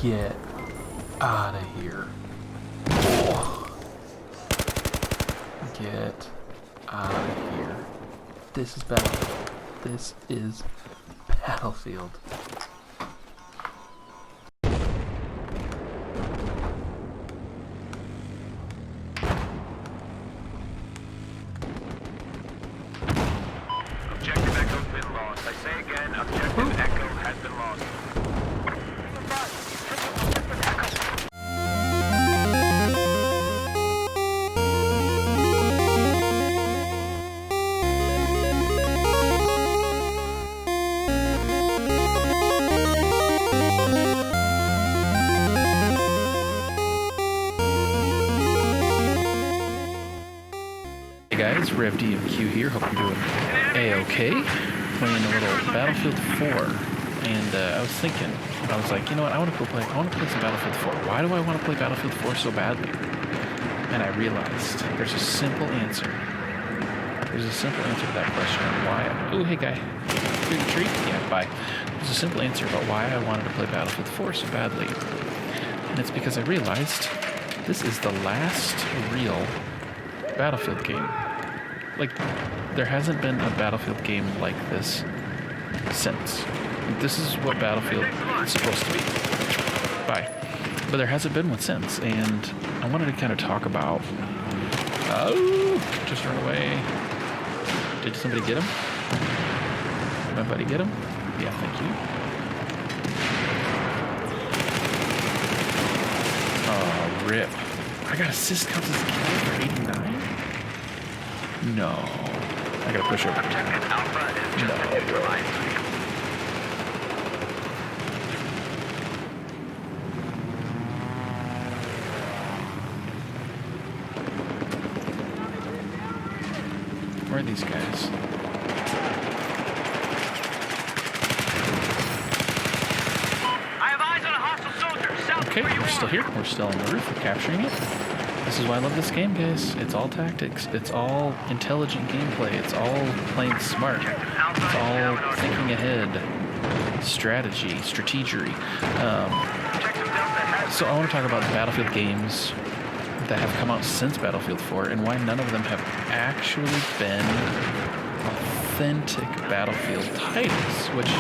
Get out of here. Get out of here. This is Battlefield. This is Battlefield. Objective Echo's been lost. I say again, Objective Echo has been lost. Hey guys, RevDMQ here. Hope you're doing A-OK. Playing a little Battlefield 4, and I was thinking, I was like, you know what? I want to play some Battlefield 4. Why do I want to play Battlefield 4 so badly? And I realized there's a simple answer. There's a simple answer to that question on why. Oh, hey guy, here's a treat. Yeah, bye. There's a simple answer about why I wanted to play Battlefield 4 so badly, and it's because I realized this is the last real Battlefield game. Like, there hasn't been a Battlefield game like this since. This is what Battlefield is supposed to be. Bye. But there hasn't been one since, and I wanted to kind of talk about... Oh! Just run away. Did somebody get him? Did my buddy get him? Yeah, thank you. Oh, rip. I got assist counts as a kill for 89? No. I gotta push over. Alpha is just neutralized. Where are these guys? I have eyes on a hostile soldier. South Okay, where you we're still are. here. We're still on the roof. We're capturing it. This is why I love this game, guys. It's all tactics. It's all intelligent gameplay. It's all playing smart. It's all thinking ahead. Strategery. So I want to talk about the Battlefield games that have come out since Battlefield 4 and why none of them have actually been authentic Battlefield titles, which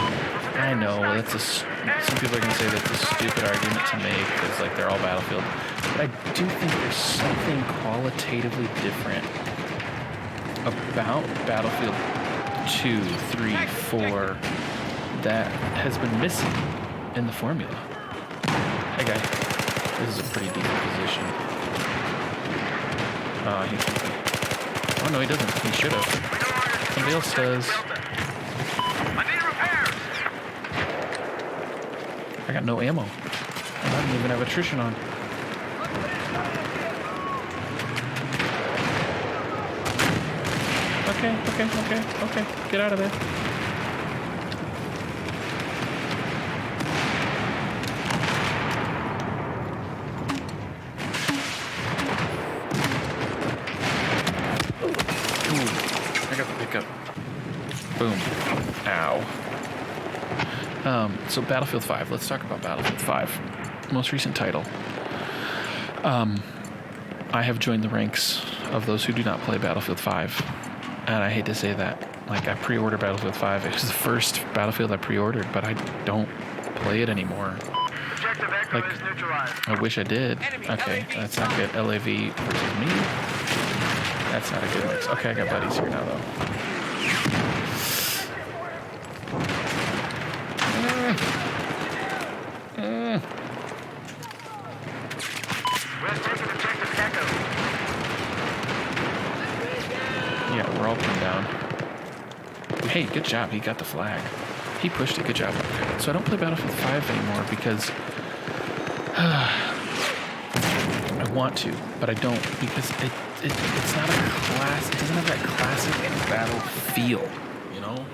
I know that's some people are going to say that's a stupid argument to make because like they're all Battlefield, but I do think there's something qualitatively different about Battlefield 2, 3, 4 that has been missing in the formula. Hey guy, this is a pretty decent position. Oh no, he doesn't. He should have. Somebody else does. I need repairs. I got no ammo. And I don't even have attrition on. Okay. Get out of there. Ooh, I got the pickup. Boom. Ow. So Battlefield 5. Let's talk about Battlefield 5. Most recent title. I have joined the ranks of those who do not play Battlefield 5. And I hate to say that. Like, I pre-ordered Battlefield 5. It was the first Battlefield I pre-ordered, but I don't play it anymore. Objective Echo Like, is neutralized. I wish I did. Okay, that's not good. LAV versus me. That's not a good mix. Okay, I got buddies here now, though. We're taking Objective Echo. Yeah, we're all pinned down. Hey, good job. He got the flag. He pushed it. Good job. So I don't play Battlefield 5 anymore because I want to, but I don't because it's not a class. It doesn't have that classic battle feel, you know.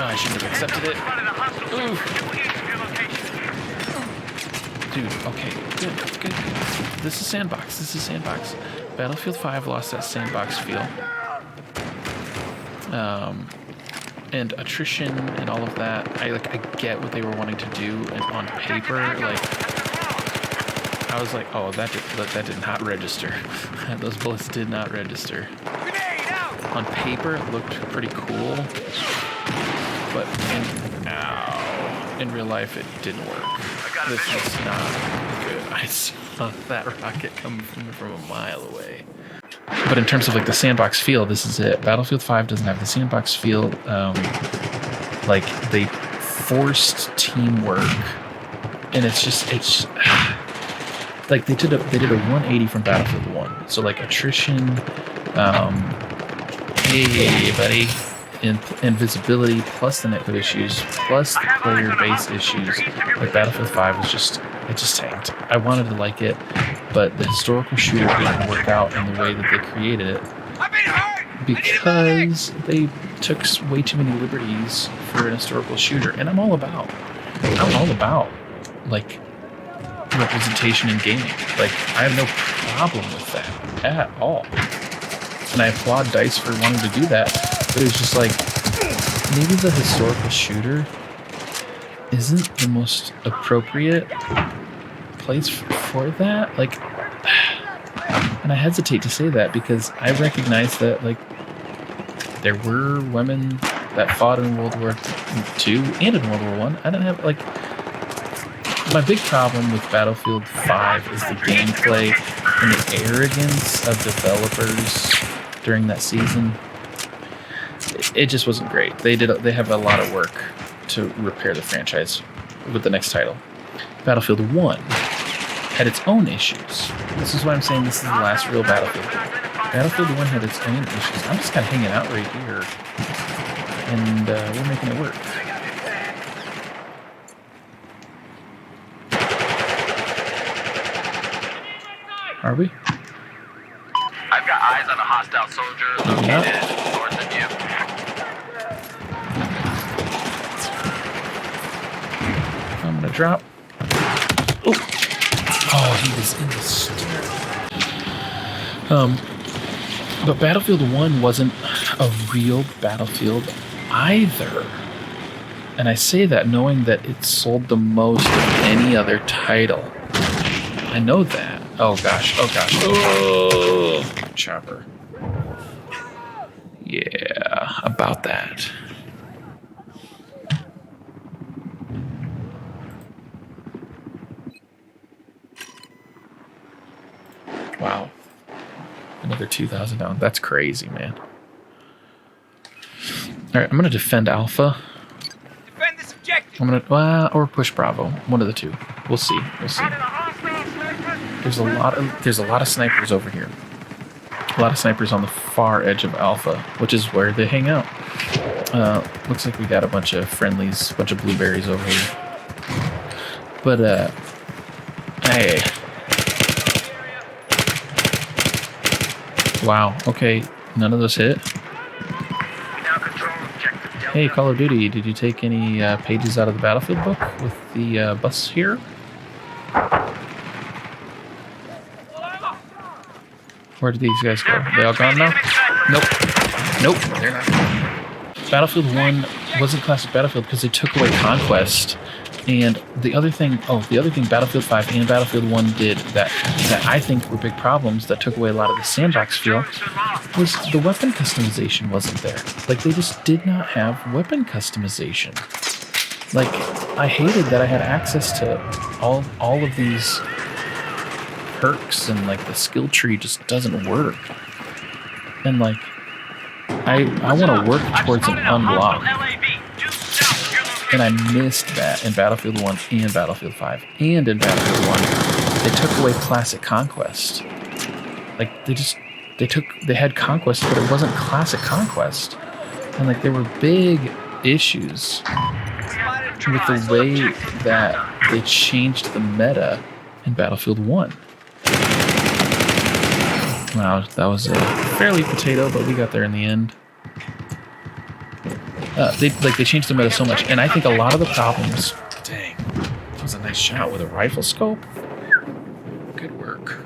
I shouldn't have accepted it. Spotted a hostile soldier. Due east of your location. Dude, okay, good. This is Sandbox. Battlefield 5 lost that sandbox feel. and attrition and all of that. I get what they were wanting to do, and on paper, like I was like, oh, that did not register. Those bullets did not register. On paper, it looked pretty cool, but in real life, it didn't work. This is not good. I saw that rocket coming from a mile away. But in terms of like the sandbox feel, this is it. Battlefield 5 doesn't have the sandbox feel. Like they forced teamwork, and it's like they did a 180 from Battlefield 1. So like attrition, hey buddy, invisibility plus the netcode issues plus the player base issues. Like Battlefield 5 was just tanked. I wanted to like it, but the historical shooter didn't work out in the way that they created it because they took way too many liberties for an historical shooter. And I'm all about like representation in gaming. Like I have no problem with that at all. And I applaud DICE for wanting to do that, but it was just like, maybe the historical shooter isn't the most appropriate place for that. Like, and I hesitate to say that because I recognize that, like, there were women that fought in World War II and in World War I. I didn't have, like, my big problem with Battlefield 5 is the gameplay and the arrogance of developers during that season. It just wasn't great. They have a lot of work to repair the franchise with the next title. Battlefield 1 had its own issues. This is why I'm saying this is the last real Battlefield. Battlefield 1 had its own issues. I'm just kind of hanging out right here, and we're making it work. Are we? I've got eyes on a hostile soldier located north of you. I'm gonna drop. Oh, he was in the stair. But Battlefield 1 wasn't a real Battlefield either. And I say that knowing that it sold the most of any other title. I know that. Oh gosh. Oh, chopper. Yeah, about that. Wow. Another 2,000 down. That's crazy, man. Alright, I'm going to defend Alpha. Defend this objective. I'm going to, or push Bravo. One of the two. We'll see. There's a lot of snipers over here. A lot of snipers on the far edge of Alpha, which is where they hang out. Looks like we got a bunch of friendlies, a bunch of blueberries over here. But, hey. Wow, okay, none of those hit. Hey, Call of Duty, did you take any pages out of the Battlefield book with the bus here? Where did these guys go? They all gone now? Nope, they're not. Battlefield 1 wasn't classic Battlefield because they took away Conquest. And the other thing Battlefield 5 and Battlefield 1 did that I think were big problems that took away a lot of the sandbox feel was the weapon customization wasn't there. Like, they just did not have weapon customization. Like, I hated that I had access to all of these perks and, like, the skill tree just doesn't work. And, like, I want to work towards an unlock. And I missed that in Battlefield 1 and Battlefield 5. And in Battlefield 1, they took away Classic Conquest. Like, they had Conquest, but it wasn't Classic Conquest. And, like, there were big issues with the way that they changed the meta in Battlefield 1. Wow, that was a fairly potato, but we got there in the end. They changed the meta so much, and I think a lot of the problems. Dang, that was a nice shot with a rifle scope. Good work.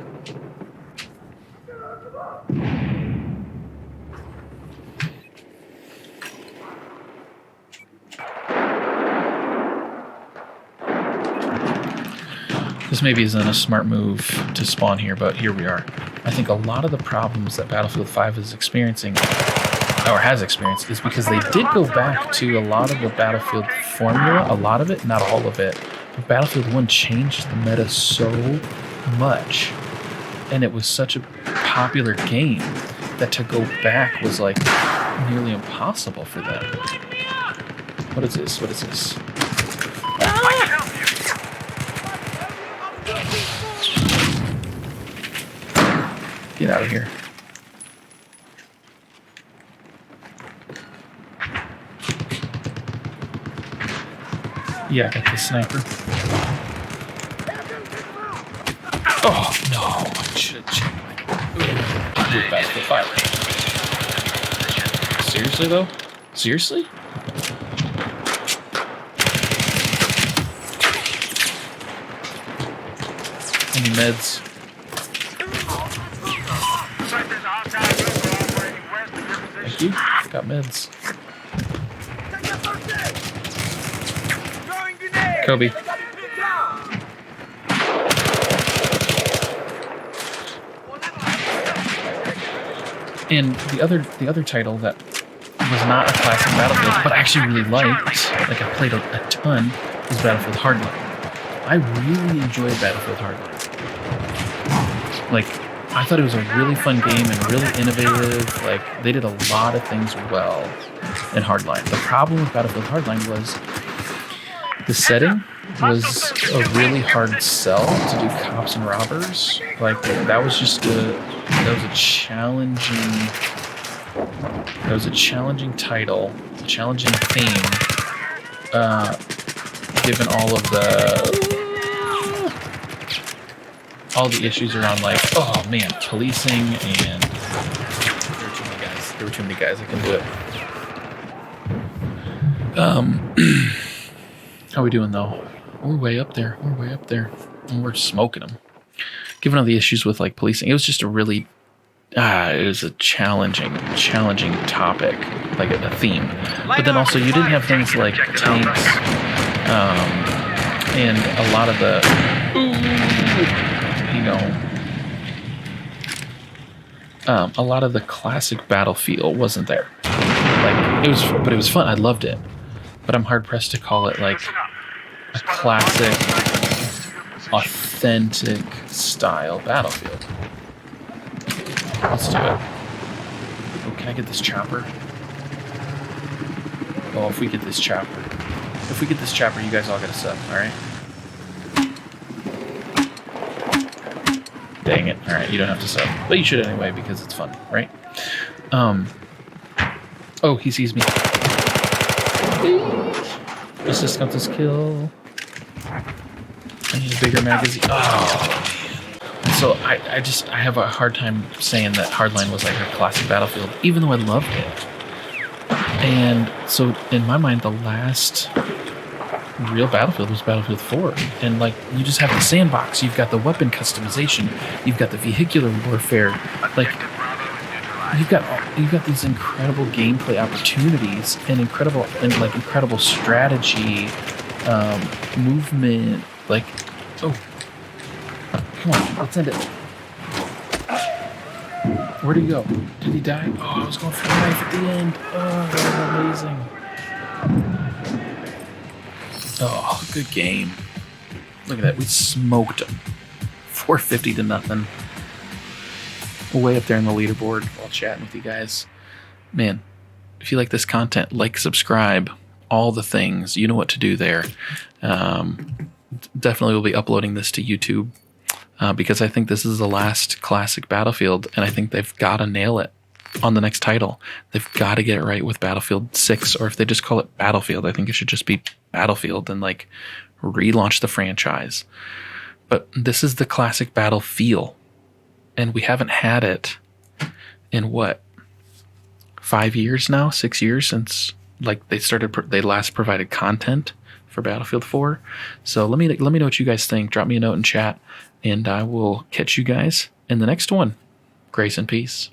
This maybe isn't a smart move to spawn here, but here we are. I think a lot of the problems that Battlefield 5 is experiencing, or has experienced, is because they did go back to a lot of the Battlefield formula, a lot of it, not all of it. But Battlefield 1 changed the meta so much, and it was such a popular game that to go back was like nearly impossible for them. What is this? What is this? Get out of here. Yeah, I got the sniper. Oh, no. I should have checked my Battlefield 5. Seriously, though? Seriously? Any meds? Thank you. Got meds. Kobe. And the other title that was not a classic Battlefield, but I actually really liked, like I played a ton, was Battlefield Hardline. I really enjoyed Battlefield Hardline. Like, I thought it was a really fun game and really innovative. Like, they did a lot of things well in Hardline. The problem with Battlefield Hardline was the setting was a really hard sell to do cops and robbers. Like, that was a challenging title, a challenging theme, given all the issues around, like, oh man, policing, and there were too many guys that can do it. How we doing though? We're way up there. And we're smoking them. Given all the issues with like policing, it was just a really it was a challenging topic, like a theme. But then also you didn't have things like tanks, and a lot of the, a lot of the classic battle feel wasn't there. Like, it was fun. I loved it, but I'm hard pressed to call it like a classic, authentic style Battlefield. Let's do it. Oh, can I get this chopper? Oh, if we get this chopper, you guys all get a sub, alright? Dang it. Alright, you don't have to sub. But you should anyway, because it's fun, right? Oh, he sees me. Assist got this kill. I need a bigger magazine. Oh. So I have a hard time saying that Hardline was like a classic Battlefield, even though I loved it. And so in my mind, the last real Battlefield was Battlefield 4. And like, you just have the sandbox, you've got the weapon customization, you've got the vehicular warfare, like you've got these incredible gameplay opportunities and incredible strategy, movement, like, oh, come on, let's end it. Where'd he go? Did he die? Oh, I was going for the knife at the end. Oh, that was amazing. Oh, good game. Look at that. We smoked him. 450 to nothing. Way up there in the leaderboard while chatting with you guys. Man, if you like this content, like, subscribe, all the things. You know what to do there. Definitely will be uploading this to YouTube. Because I think this is the last classic Battlefield, and I think they've got to nail it on the next title. They've got to get it right with Battlefield 6, or if they just call it Battlefield, I think it should just be Battlefield and like relaunch the franchise. But this is the classic battle feel, and we haven't had it in what, 5 years now, 6 years since like they last provided content for Battlefield 4. So let me know what you guys think. Drop me a note in chat. And I will catch you guys in the next one. Grace and peace.